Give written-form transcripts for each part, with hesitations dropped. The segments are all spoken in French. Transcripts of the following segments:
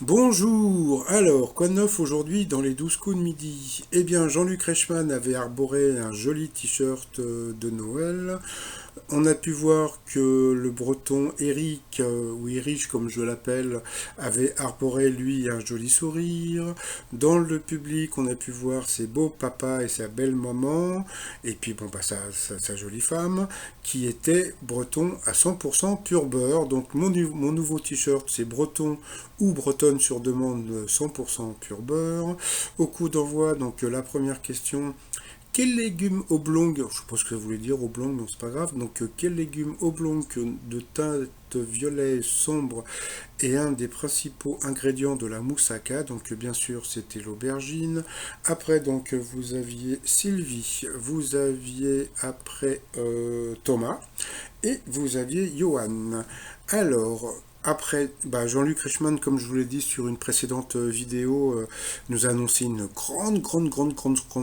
Bonjour, alors, quoi de neuf aujourd'hui dans les 12 coups de midi? Eh bien, Jean-Luc Reichmann avait arboré un joli t-shirt de Noël. On a pu voir que le breton Eric, ou Erich comme je l'appelle, avait arboré lui un joli sourire. Dans le public, on a pu voir ses beaux papas et sa belle maman, et puis bon, bah, sa jolie femme, qui était breton à 100% pur beurre. Donc mon nouveau t-shirt, c'est breton ou bretonne sur demande 100% pur beurre. Au coup d'envoi, donc la première question. Quel légume oblong, je suppose que ça voulait dire oblong, donc c'est pas grave, donc quel légume oblong de teinte violet sombre est un des principaux ingrédients de la moussaka, donc bien sûr c'était l'aubergine. Après donc vous aviez Sylvie, vous aviez après Thomas et vous aviez Johan. Alors, après, bah, Jean-Luc Reichmann, comme je vous l'ai dit sur une précédente vidéo, nous a annoncé une grande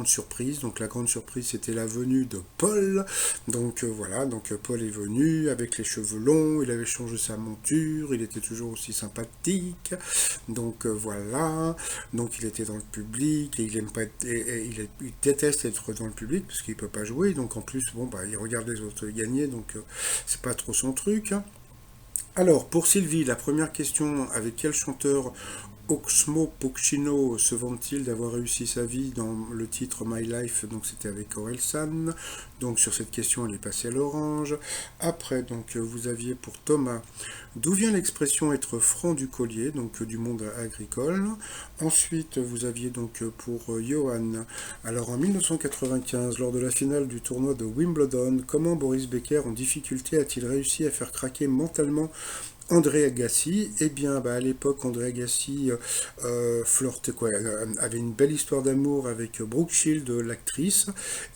surprise. Donc la grande surprise, c'était la venue de Paul. Donc voilà, donc Paul est venu avec les cheveux longs, il avait changé sa monture, il était toujours aussi sympathique. Donc voilà, donc il était dans le public et il aime pas, il déteste être dans le public parce qu'il peut pas jouer. Donc en plus, bon bah, il regarde les autres gagner, donc c'est pas trop son truc. Alors, pour Sylvie, la première question, avec quel chanteur Oxmo Puccino se vante-t-il d'avoir réussi sa vie dans le titre My Life? Donc c'était avec Orelsan. Donc sur cette question, elle est passée à l'orange. Après, donc vous aviez pour Thomas, d'où vient l'expression être franc du collier, donc du monde agricole. Ensuite, vous aviez donc pour Johan, alors en 1995, lors de la finale du tournoi de Wimbledon, comment Boris Becker en difficulté a-t-il réussi à faire craquer mentalement André Agassi? Eh bien, bah, à l'époque, André Agassi flirtait quoi, avait une belle histoire d'amour avec Brooke Shield, l'actrice,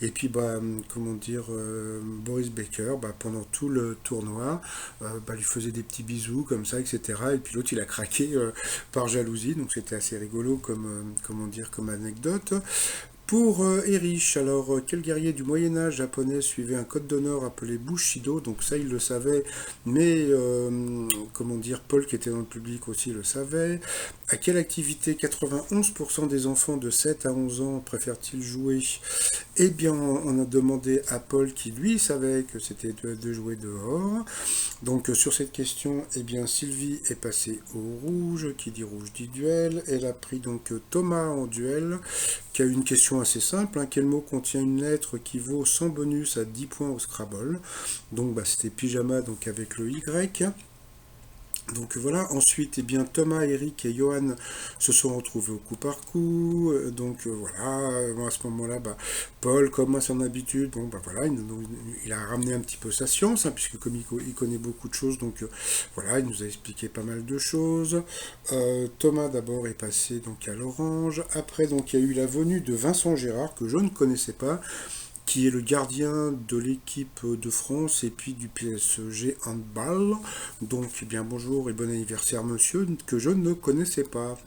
et puis bah, comment dire, Boris Becker, bah, pendant tout le tournoi, bah, lui faisait des petits bisous comme ça, etc. Et puis l'autre, il a craqué par jalousie, donc c'était assez rigolo comme, comment dire, comme anecdote. Pour Erich, alors quel guerrier du Moyen Âge japonais suivait un code d'honneur appelé Bushido? Donc ça il le savait, mais comment dire, Paul qui était dans le public aussi le savait. À quelle activité 91% des enfants de 7 à 11 ans préfèrent-ils jouer? Eh bien on a demandé à Paul qui lui savait que c'était de jouer dehors. Donc sur cette question, eh bien Sylvie est passée au rouge, qui dit rouge dit duel. Elle a pris donc Thomas en duel, qui a eu une question assez simple, hein. Quel mot contient une lettre qui vaut 100 bonus à 10 points au Scrabble? Donc bah, c'était pyjama donc avec le Y. Donc voilà, ensuite, eh bien, Thomas, Eric et Johan se sont retrouvés au coup par coup. Donc voilà, bon, à ce moment-là, bah, Paul, comme à son habitude, bon, bah voilà, il a ramené un petit peu sa science, hein, puisque comme il connaît beaucoup de choses, donc voilà, il nous a expliqué pas mal de choses. Thomas d'abord est passé donc à l'orange. Après, donc il y a eu la venue de Vincent Gérard, que je ne connaissais pas, qui est le gardien de l'équipe de France et puis du PSG Handball. Donc, eh bien, bonjour et bon anniversaire, monsieur, que je ne connaissais pas.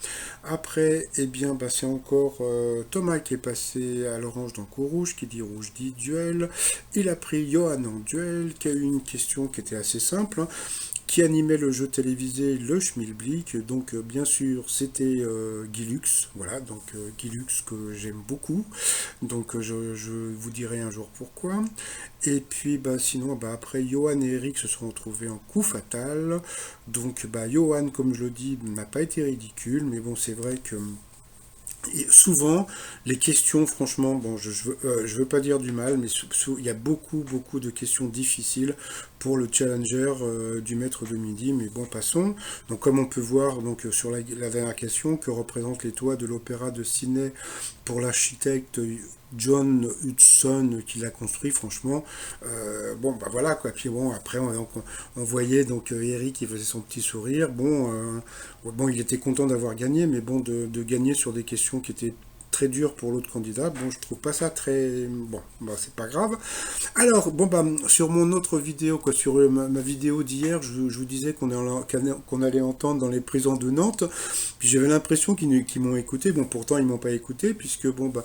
Après, eh bien, bah, c'est encore Thomas qui est passé à l'orange, donc au rouge, qui dit rouge dit duel. Il a pris Johan en duel, qui a eu une question qui était assez simple, hein, qui animait le jeu télévisé Le Schmilblick. Donc bien sûr c'était Guy Lux, voilà, donc Guy Lux que j'aime beaucoup. Donc je vous dirai un jour pourquoi. Et puis bah, sinon bah, après Johan et Eric se sont retrouvés en coup fatal. Donc bah, Johan comme je le dis n'a pas été ridicule, mais bon c'est vrai que et souvent, les questions, franchement, bon, je veux pas dire du mal, mais il y a beaucoup de questions difficiles pour le challenger du maître de midi, mais bon, passons. Donc, comme on peut voir donc, sur la dernière question, que représentent les toits de l'opéra de Sydney pour l'architecte John Hudson qui l'a construit, franchement, bon, bah voilà, quoi. Puis bon, après, on voyait donc Eric qui faisait son petit sourire. Bon, bon, il était content d'avoir gagné, mais bon, de gagner sur des questions qui étaient très dur pour l'autre candidat. Bon, je trouve pas ça très... Bon, bah, c'est pas grave. Alors, bon, bah, sur mon autre vidéo, quoi, sur ma vidéo d'hier, je vous disais qu'on allait entendre dans les prisons de Nantes. Puis j'avais l'impression qu'ils m'ont écouté. Bon, pourtant, ils m'ont pas écouté, puisque, bon, bah,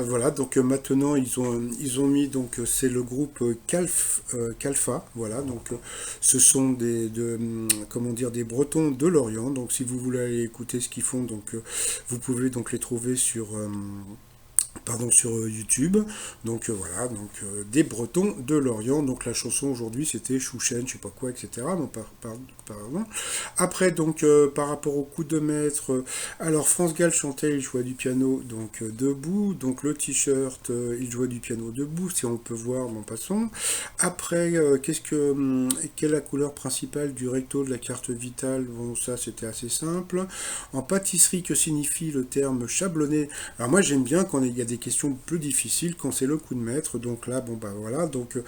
voilà. Donc, maintenant, ils ont mis, donc, c'est le groupe Calfa. Voilà. Donc, ce sont comment dire, des Bretons de Lorient. Donc, si vous voulez aller écouter ce qu'ils font, donc, vous pouvez donc les trouver sur YouTube. Donc voilà, donc des Bretons de Lorient. Donc la chanson aujourd'hui c'était Chouchen, je sais pas quoi, etc. Donc, pardon. Après donc par rapport au coup de maître, alors France Gall chantait, il jouait du piano donc debout. Donc le t-shirt, il jouait du piano debout, si on peut voir, bon passons. Après quelle est la couleur principale du recto de la carte vitale? Bon ça c'était assez simple. En pâtisserie, que signifie le terme chablonné? Alors moi j'aime bien quand il y a des questions plus difficiles, quand c'est le coup de maître. Donc là, bon bah voilà, donc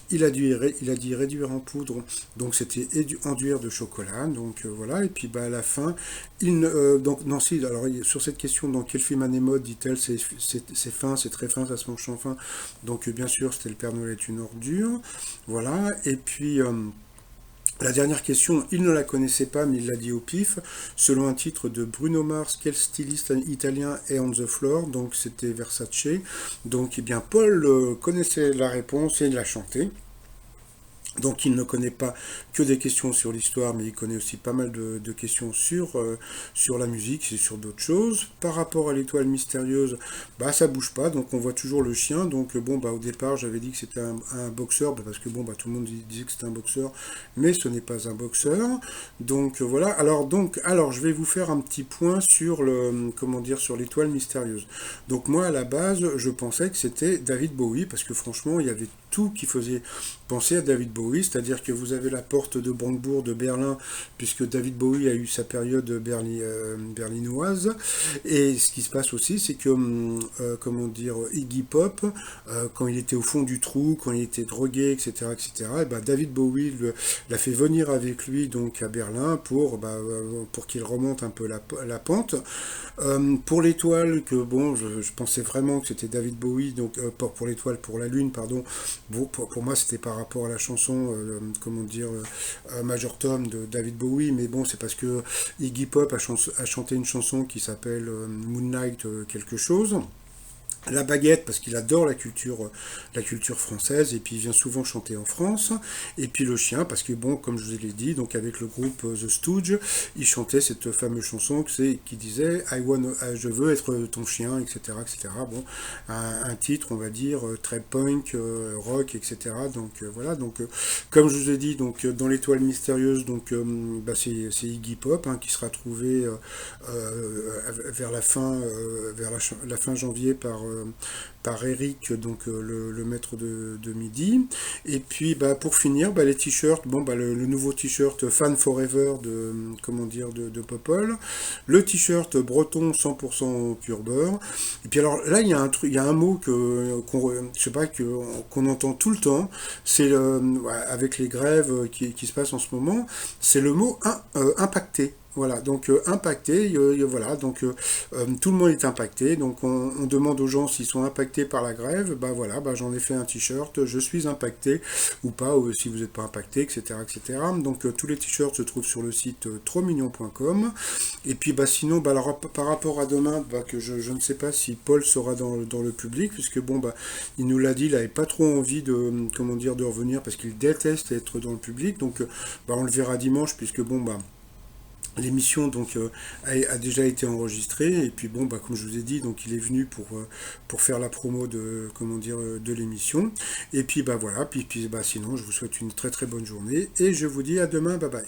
il a dit réduire en poudre, donc c'était enduire de chocolat, donc voilà, et puis bah à la fin, donc Nancy, alors sur cette question, dans quel film Anémode dit-elle c'est fin, c'est très fin, ça se mange sans fin, donc bien sûr c'était Le Père Noël est une ordure, voilà, et puis... la dernière question, il ne la connaissait pas, mais il l'a dit au pif. Selon un titre de Bruno Mars, quel styliste italien est on the floor? Donc c'était Versace. Donc eh bien Paul connaissait la réponse et il l'a chanté. Donc il ne connaît pas que des questions sur l'histoire, mais il connaît aussi pas mal de questions sur la musique et sur d'autres choses. Par rapport à l'étoile mystérieuse, bah ça bouge pas, donc on voit toujours le chien. Donc bon bah au départ j'avais dit que c'était un boxeur, bah, parce que bon bah tout le monde disait que c'était un boxeur, mais ce n'est pas un boxeur. Donc voilà. Alors je vais vous faire un petit point sur sur l'étoile mystérieuse. Donc moi à la base je pensais que c'était David Bowie, parce que franchement il y avait tout qui faisait penser à David Bowie, c'est-à-dire que vous avez la porte de Brandebourg de Berlin, puisque David Bowie a eu sa période berlinoise, et ce qui se passe aussi, c'est que, comment dire, Iggy Pop, quand il était au fond du trou, quand il était drogué, etc., et ben David Bowie l'a fait venir avec lui donc à Berlin pour qu'il remonte un peu la pente. Pour l'étoile, que bon, je pensais vraiment que c'était David Bowie, donc pour l'étoile, pour la lune, pardon. Bon, pour moi, c'était par rapport à la chanson, Major Tom de David Bowie, mais bon, c'est parce que Iggy Pop a chanté une chanson qui s'appelle Moonlight quelque chose. La baguette, parce qu'il adore la culture française, et puis il vient souvent chanter en France. Et puis le chien, parce que bon, comme je vous l'ai dit, donc avec le groupe The Stooges, il chantait cette fameuse chanson qui disait je veux être ton chien, etc., etc. Bon, un titre, on va dire très punk, rock, etc. Donc voilà. Donc comme je vous ai dit, donc dans l'étoile mystérieuse, donc c'est Iggy Pop qui sera trouvé vers la fin janvier par Eric, donc le maître de midi. Et puis pour finir, les t-shirts, le nouveau t-shirt Fan Forever de Popol, le t-shirt breton 100% pur beurre. Et puis alors là il y a un mot qu'on entend tout le temps, c'est avec les grèves qui se passent en ce moment, c'est le mot impacté. Voilà, donc impacté, voilà, donc tout le monde est impacté, donc on demande aux gens s'ils sont impactés par la grève, j'en ai fait un t-shirt, je suis impacté, ou pas, ou si vous n'êtes pas impacté, etc., etc. Donc tous les t-shirts se trouvent sur le site trosmignon.com, et puis sinon, alors, par rapport à demain, que je ne sais pas si Paul sera dans le public, puisque il nous l'a dit, il n'avait pas trop envie de revenir, parce qu'il déteste être dans le public, donc on le verra dimanche, puisque l'émission a déjà été enregistrée, et puis comme je vous ai dit, donc il est venu pour faire la promo de l'émission, et puis voilà, puis sinon je vous souhaite une très très bonne journée et je vous dis à demain, bye bye.